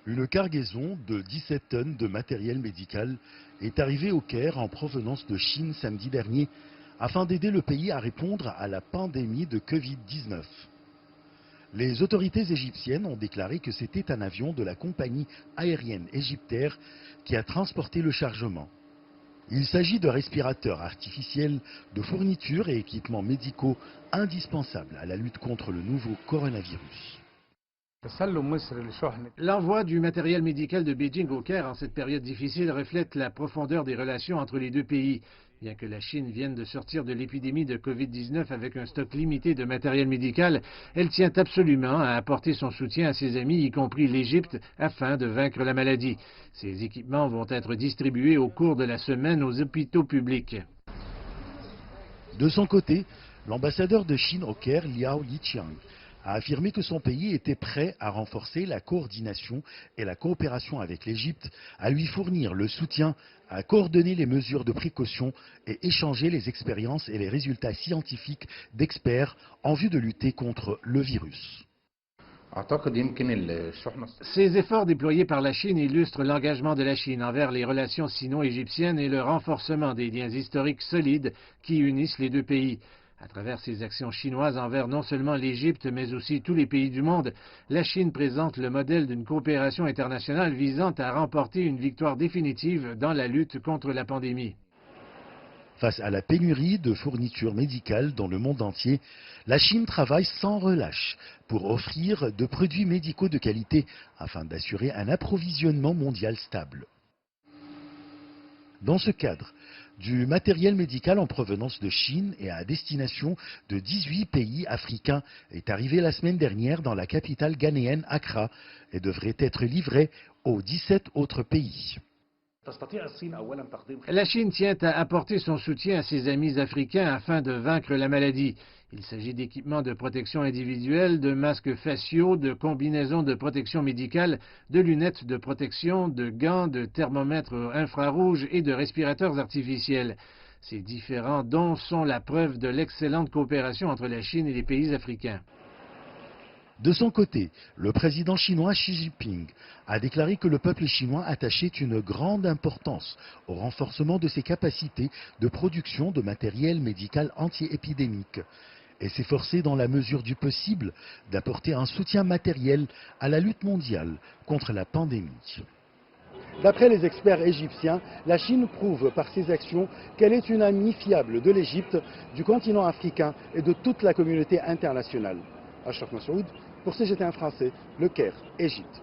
Une cargaison de 17 tonnes de matériel médical est arrivée au Caire en provenance de Chine samedi dernier afin d'aider le pays à répondre à la pandémie de Covid-19. Les autorités égyptiennes ont déclaré que c'était un avion de la compagnie aérienne Égyptaire qui a transporté le chargement. Il s'agit de respirateurs artificiels, de fournitures et équipements médicaux indispensables à la lutte contre le nouveau coronavirus. L'envoi du matériel médical de Beijing au Caire en cette période difficile reflète la profondeur des relations entre les deux pays. Bien que la Chine vienne de sortir de l'épidémie de Covid-19 avec un stock limité de matériel médical, elle tient absolument à apporter son soutien à ses amis, y compris l'Égypte, afin de vaincre la maladie. Ces équipements vont être distribués au cours de la semaine aux hôpitaux publics. De son côté, l'ambassadeur de Chine au Caire, Liao Liqiang, a affirmé que son pays était prêt à renforcer la coordination et la coopération avec l'Égypte, à lui fournir le soutien, à coordonner les mesures de précaution et échanger les expériences et les résultats scientifiques d'experts en vue de lutter contre le virus. Ces efforts déployés par la Chine illustrent l'engagement de la Chine envers les relations sino-égyptiennes et le renforcement des liens historiques solides qui unissent les deux pays. À travers ces actions chinoises envers non seulement l'Égypte, mais aussi tous les pays du monde, la Chine présente le modèle d'une coopération internationale visant à remporter une victoire définitive dans la lutte contre la pandémie. Face à la pénurie de fournitures médicales dans le monde entier, la Chine travaille sans relâche pour offrir de produits médicaux de qualité afin d'assurer un approvisionnement mondial stable. Dans ce cadre, du matériel médical en provenance de Chine et à destination de 18 pays africains est arrivé la semaine dernière dans la capitale ghanéenne Accra et devrait être livré aux 17 autres pays. La Chine tient à apporter son soutien à ses amis africains afin de vaincre la maladie. Il s'agit d'équipements de protection individuelle, de masques faciaux, de combinaisons de protection médicale, de lunettes de protection, de gants, de thermomètres infrarouges et de respirateurs artificiels. Ces différents dons sont la preuve de l'excellente coopération entre la Chine et les pays africains. De son côté, le président chinois Xi Jinping a déclaré que le peuple chinois attachait une grande importance au renforcement de ses capacités de production de matériel médical anti-épidémique et s'efforçait dans la mesure du possible d'apporter un soutien matériel à la lutte mondiale contre la pandémie. D'après les experts égyptiens, la Chine prouve par ses actions qu'elle est une amie fiable de l'Égypte, du continent africain et de toute la communauté internationale. Achraf Massoud, pour CGT1 français, Le Caire, Égypte.